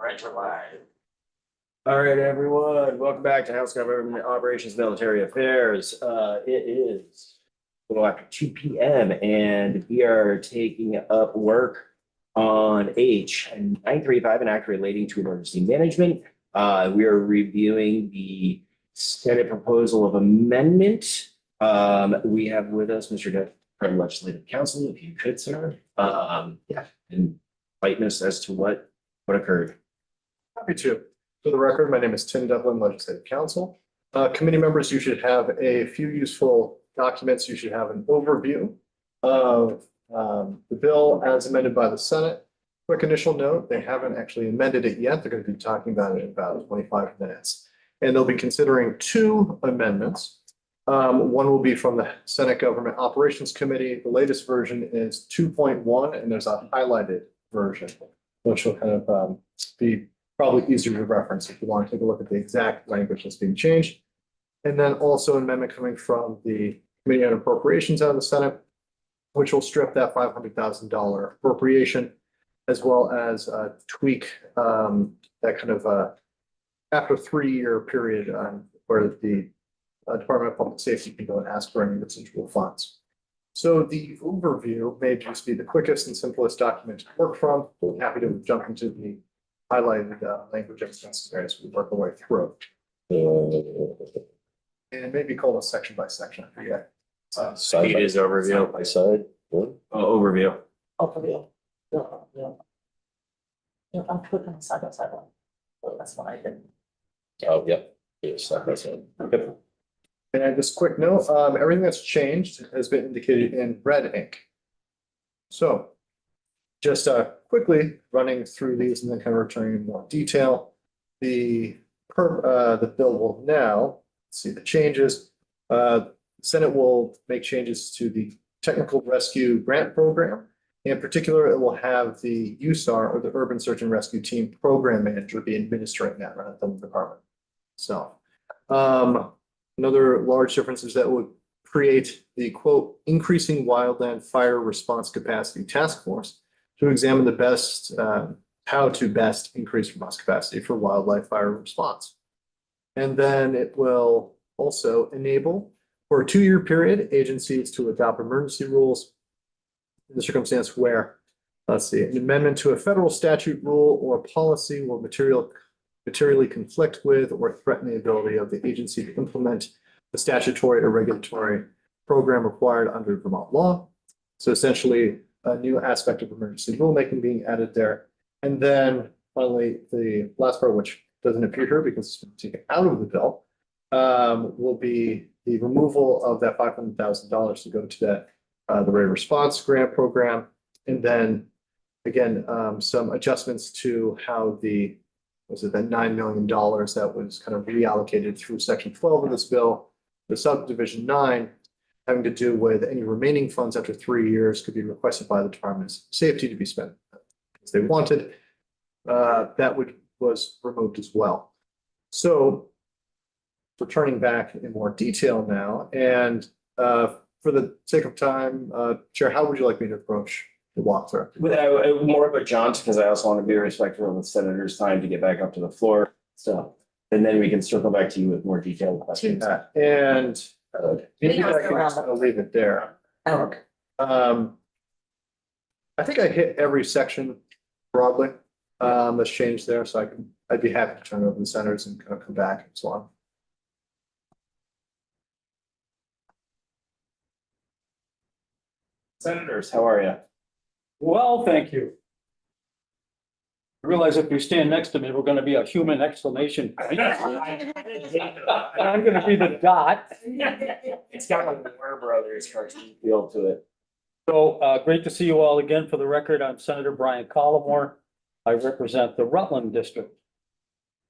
right, we're live. All right, everyone, welcome back to House Government Operations Military Affairs. It is a little after 2 p.m. and we are taking up work on H 935, an act relating to emergency management. We are reviewing the Senate proposal of amendment. We have with us Mr. Depp from Legislative Council, if you could, sir. And enlighten us as to what occurred. Happy to. For the record, my name is Tim Devlin, Legislative Council. Committee members, you should have a few useful documents. You should have an overview of the bill as amended by the Senate. Quick initial note, they haven't actually amended it yet. They're going to be talking about it in about 25 minutes. And they'll be considering two amendments. One will be from the Senate Government Operations Committee. The latest version is 2.1, and there's a highlighted version, which will kind of be probably easier to reference if you want to take a look at the exact language that's being changed. And then also an amendment coming from the Committee on Appropriations out of the Senate, which will strip that $500,000 appropriation, as well as tweak that kind of after a 3-year period where the Department of Public Safety can go and ask for any residual funds. So the overview may just be the quickest and simplest document to work from. We're happy to jump into the highlighted language if necessary as we work our way through. And maybe call it section by section. I forget. It is overview. By side. Overview. Overview. Yeah, I'm clicking side by side one. So that's what I did. Oh, yep. Yes, side by side. Okay. And just quick note, everything that's changed has been indicated in red ink. So just quickly running through these and then kind of returning in more detail. The bill will now see the changes. Senate will make changes to the Technical Rescue Grant Program. In particular, it will have the USAR, or the Urban Search and Rescue Team Program Manager, be administering that rather than the department. So another large difference is that would create the quote, increasing wildland fire response capacity task force to examine the best, how to best increase response capacity for wildlife fire response. And then it will also enable for a 2-year period, agencies to adopt emergency rules in the circumstance where, let's see, an amendment to a federal statute, rule, or policy will materially conflict with or threaten the ability of the agency to implement the statutory or regulatory program required under Vermont law. So essentially, a new aspect of emergency rulemaking being added there. And then finally, the last part, which doesn't appear here because it's been taken out of the bill, will be the removal of that $500,000 to go to that the Rate Response Grant Program. And then again, some adjustments to how the that $9 million that was kind of reallocated through Section 12 of this bill, the subdivision 9, having to do with any remaining funds after 3 years could be requested by the Department of Safety to be spent as they wanted. That was removed as well. So returning back in more detail now, and for the sake of time, Chair, how would you like me to approach the walkthrough? More of a jaunt, because I also want to be respectful of the senator's time to get back up to the floor. So, and then we can circle back to you with more detailed questions. And maybe I can just leave it there. Okay. I think I hit every section broadly that's changed there, so I'd be happy to turn over the senators and kind of come back and so on. Senators, how are you? Well, thank you. I realize if you stand next to me, we're going to be a human exclamation point. I'm going to be the dot. It's got like the Warner Brothers cartoon feel to it. So great to see you all again. For the record, I'm Senator Brian Collmore. I represent the Rutland District.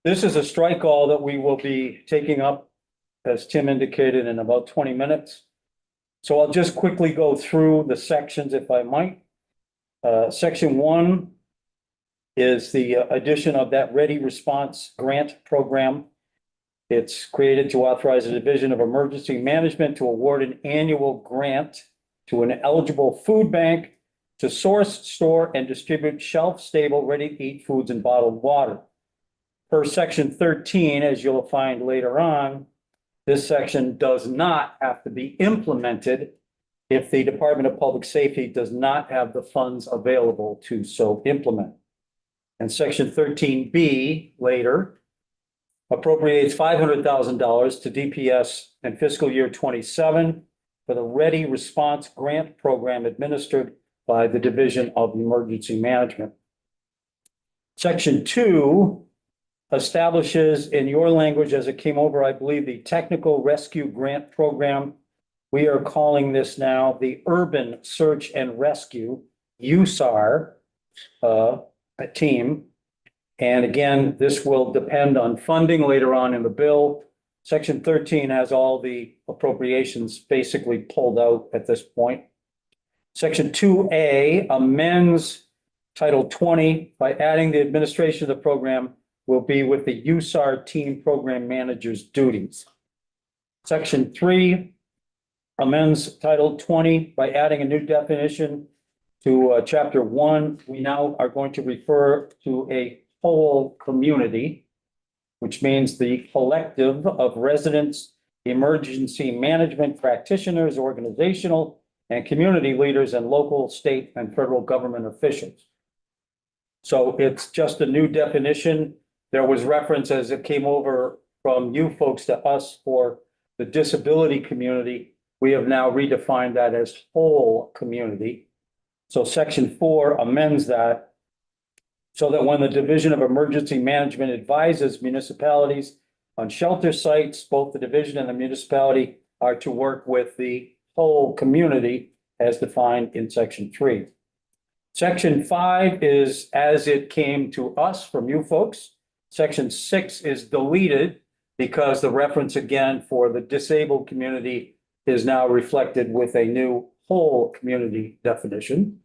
This is a strike all that we will be taking up, as Tim indicated, in about 20 minutes. So I'll just quickly go through the sections if I might. Section 1 is the addition of that Ready Response Grant Program. It's created to authorize the Division of Emergency Management to award an annual grant to an eligible food bank to to source, store, and distribute shelf-stable, ready-to-eat foods and bottled water. Per section 13, as you'll find later on, this section does not have to be implemented if the Department of Public Safety does not have the funds available to so implement. And section 13B later appropriates $500,000 to DPS in fiscal year 27 for the Ready Response Grant Program administered by the Division of Emergency Management. Section 2 establishes, in your language as it came over, I believe, the Technical Rescue Grant Program. We are calling this now the Urban Search and Rescue, USAR, team. And again, this will depend on funding later on in the bill. Section 13 has all the appropriations basically pulled out at this point. Section 2A amends Title 20 by adding the administration of the program will be with the USAR team program manager's duties. Section 3 amends Title 20 by adding a new definition to Chapter 1. We now are going to refer to a whole community, which means the collective of residents, emergency management practitioners, organizational and community leaders, and local, state, and federal government officials. So it's just a new definition. There was reference as it came over from you folks to us for the disability community. We have now redefined that as whole community. So section 4 amends that so that when the Division of Emergency Management advises municipalities on shelter sites, both the division and the municipality are to work with the whole community as defined in section 3. Section 5 is as it came to us from you folks. Section 6 is deleted because the reference again for the disabled community is now reflected with a new whole community definition.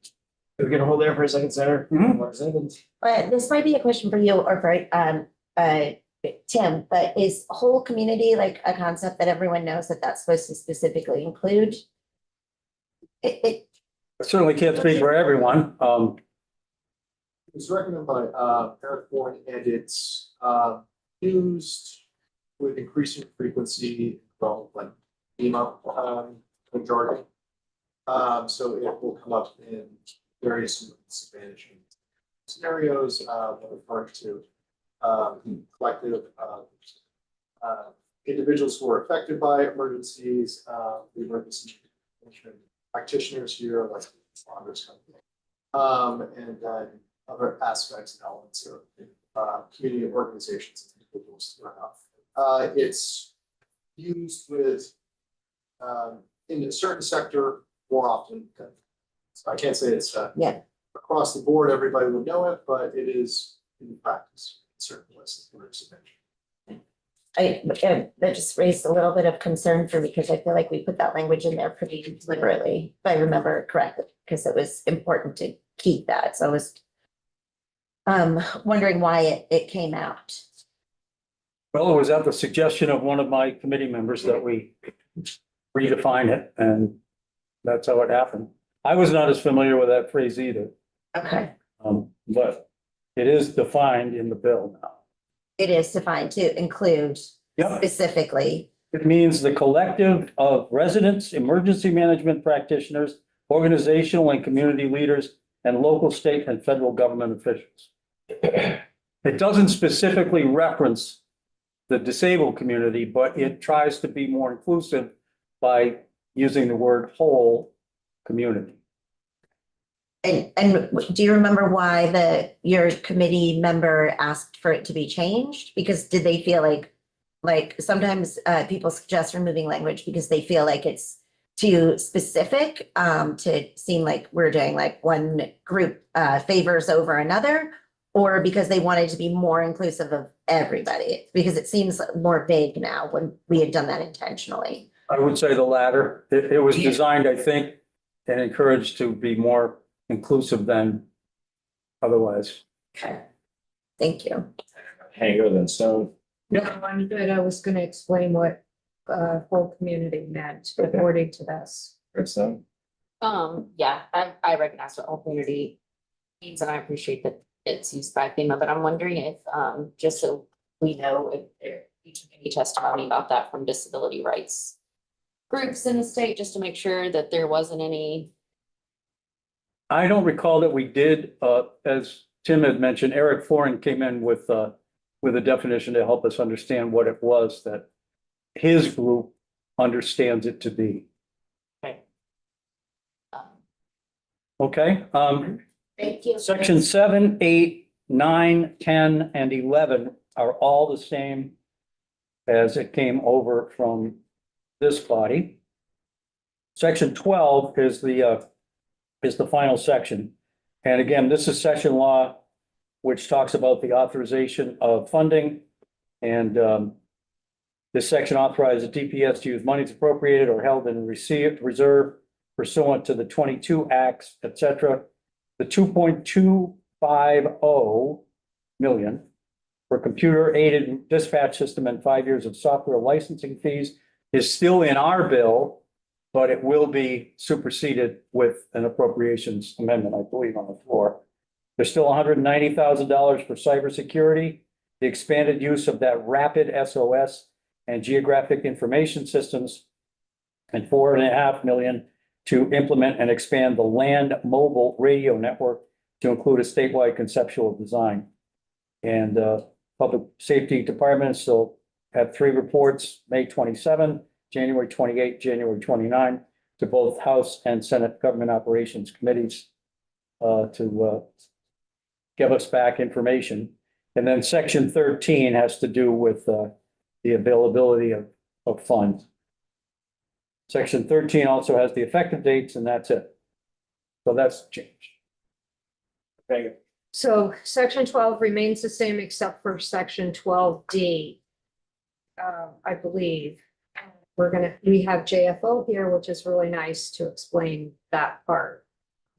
We're gonna hold there for a second, Senator. Mhm. 1 second. But this might be a question for you or for Tim, but is whole community like a concept that everyone knows that that's supposed to specifically include? It I certainly can't speak for everyone. It was recommended by Eric Bourne, and it's used with increasing frequency from like FEMA jargon. So it will come up in various emergency management scenarios, referring to collective individuals who are affected by emergencies, the emergency management practitioners here, like responders, and then other aspects and elements of community organizations and individuals throughout. It's used with in a certain sector more often. So I can't say it's Yeah. across the board, everybody would know it, but it is in practice in certain places. that just raised a little bit of concern for me because I feel like we put that language in there pretty deliberately, if I remember correctly, because it was important to keep that. So I was wondering why it came out. Well, it was at the suggestion of one of my committee members that we redefine it, and that's how it happened. I was not as familiar with that phrase either, Okay. but it is defined in the bill now. It is defined to include Yep. specifically. It means the collective of residents, emergency management practitioners, organizational and community leaders, and local, state, and federal government officials. It doesn't specifically reference the disabled community, but it tries to be more inclusive by using the word whole community. And do you remember why your committee member asked for it to be changed? Because did they feel like sometimes people suggest removing language because they feel like it's too specific to seem like we're doing like one group favors over another, or because they wanted to be more inclusive of everybody? Because it seems more vague now when we had done that intentionally. I would say the latter. It was designed, I think, and encouraged to be more inclusive than otherwise. Okay. Thank you. Hanger than stone. No, I'm good. I was gonna explain what whole community meant Okay. according to this. Good stone. Yeah, I recognize what opportunity means and I appreciate that it's used by FEMA, but I'm wondering if, just so we know if there, you took any testimony about that from disability rights groups in the state, just to make sure that there wasn't any. I don't recall that we did, as Tim had mentioned, Eric Foran came in with a definition to help us understand what it was that his group understands it to be. um, Okay, Thank you. section 7, 8, 9, 10, and 11 are all the same as it came over from this body. Section 12 is the final section. And again, this is section law, which talks about the authorization of funding. And this section authorizes DPS to use monies appropriated or held in reserve pursuant to the 22 acts, et cetera. The 2.250 million for computer aided dispatch system and 5 years of software licensing fees is still in our bill, but it will be superseded with an appropriations amendment, I believe, on the floor. There's still $190,000 for cybersecurity, the expanded use of that rapid SOS and geographic information systems, and $4.5 million to implement and expand the land mobile radio network to include a statewide conceptual design. And Public Safety Department still have 3 reports, May 27, January 28, January 29, to both House and Senate Government Operations Committees to give us back information. And then section 13 has to do with the availability of funds. Section 13 also has the effective dates, and that's it. So that's changed. Okay, So section 12 remains the same except for section 12D. I believe. We have JFO here, which is really nice to explain that part.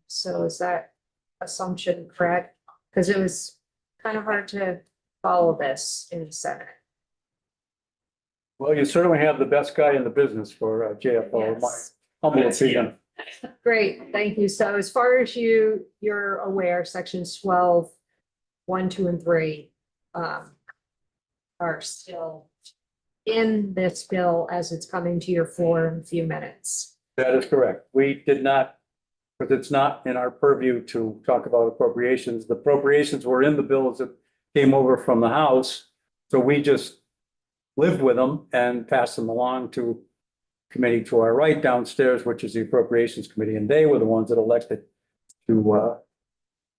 So is that assumption correct? Because it was kind of hard to follow this in the Senate. Well, you certainly have the best guy in the business for JFO, in my Yes. humble opinion. Great, thank you. So as far as you're aware, sections 12, 1, 2, and 3 are still in this bill as it's coming to your floor in a few minutes. That is correct. We did not, because it's not in our purview to talk about appropriations. The appropriations were in the bills that came over from the House. So we just lived with them and passed them along to committee to our right downstairs, which is the Appropriations Committee, and they were the ones that elected to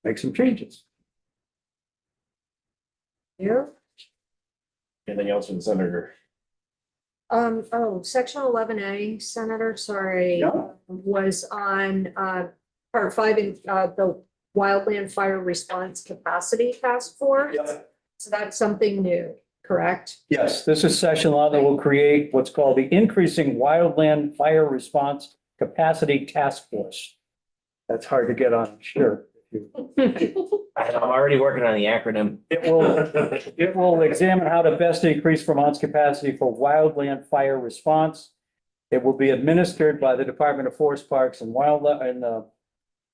make some changes. Yeah. anything else from the senator? Section 11A, Senator, sorry, Yeah. was on, part 5 in, the Wildland Fire Response Capacity Task Force. So that's something new, correct? Yes, this is session law that will create what's called the Increasing Wildland Fire Response Capacity Task Force. That's hard to get on, sure. I'm already working on the acronym. It will examine how to best increase Vermont's capacity for wildland fire response. It will be administered by the Department of Forest Parks and Wildlife and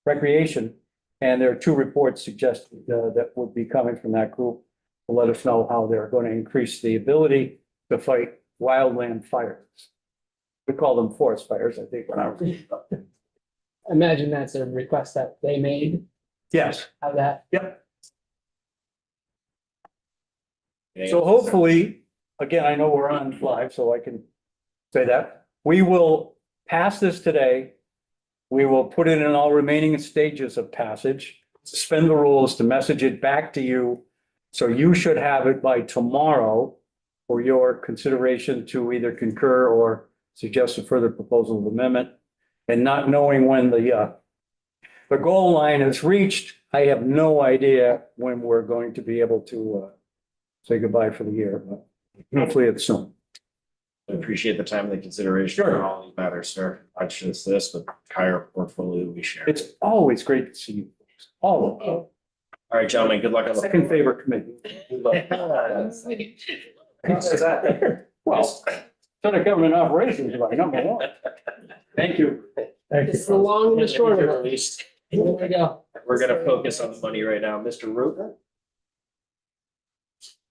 Recreation. And there are 2 reports suggested that would be coming from that group to let us know how they're going to increase the ability to fight wildland fires. We call them forest fires, I think, when I was. Imagine that's a request that they made, Yes, how that, yep. So hopefully, again, I know we're on live, so I can say that. We will pass this today. We will put it in all remaining stages of passage, suspend the rules to message it back to you. So you should have it by tomorrow for your consideration to either concur or suggest a further proposal of amendment. And not knowing when the goal line is reached, I have no idea when we're going to be able to say goodbye for the year, but hopefully it's soon. I appreciate the time and the consideration Sure. for all these matters, sir. Not just this, but the entire portfolio we share. It's always great to see you. All of you. All right, gentlemen, good luck on the. Second favorite committee. Good luck. Well, Senate Government Operations is my number 1. Thank you. Thank It's the long and the short of it. Here we go. We're gonna focus on the money right now. Mr. Root? I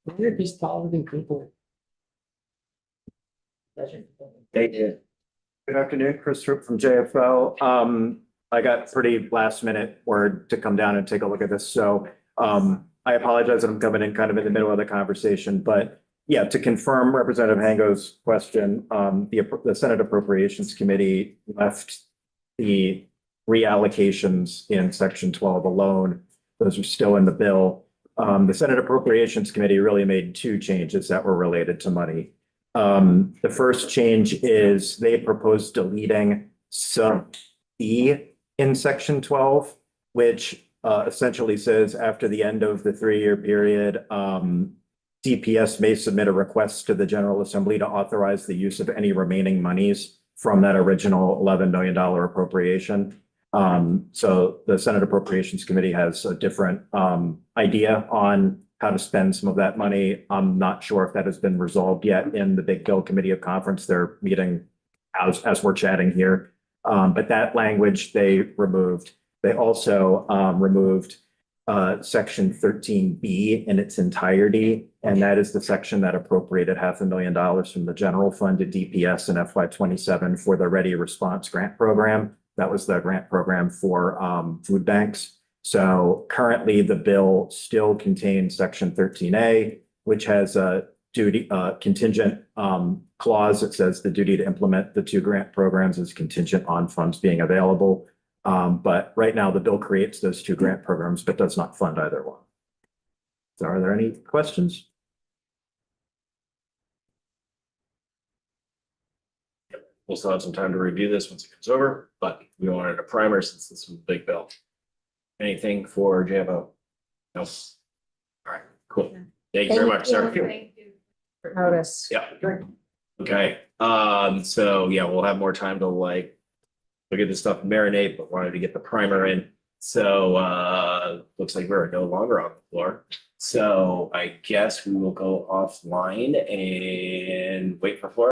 wonder if he's taller than Cooper. They did. Good afternoon, Chris Roop from JFL. I got pretty last minute word to come down and take a look at this, so I apologize that I'm coming in kind of in the middle of the conversation, but yeah, to confirm Representative Hango's question, the Senate Appropriations Committee left the reallocations in section 12 alone. Those are still in the bill. The Senate Appropriations Committee really made two changes that were related to money. The first change is they proposed deleting sub E in section 12, which essentially says after the end of the 3-year period, DPS may submit a request to the General Assembly to authorize the use of any remaining monies from that original $11 million appropriation. So the Senate Appropriations Committee has a different idea on how to spend some of that money. I'm not sure if that has been resolved yet in the Big Bill Committee of Conference. They're meeting as we're chatting here. But that language they removed. They also removed section 13B in its entirety. And that is the section that appropriated $500,000 from the general fund to DPS in FY27 for the Ready Response Grant Program. That was the grant program for food banks. So currently the bill still contains section 13A, which has a duty contingent clause that says the duty to implement the 2 grant programs is contingent on funds being available. But right now the bill creates those 2 grant programs, but does not fund either one. So are there any questions? We'll still have some time to review this once it comes over, but we wanted a primer since this was a big bill. Anything for JFO? No. All right, cool. Thank you very much, sir. Thank you for notice. Yeah. Okay, so yeah, we'll have more time to like look at this stuff, marinate, but wanted to get the primer in. So looks like we're no longer on the floor. So I guess we will go offline and wait for Flora.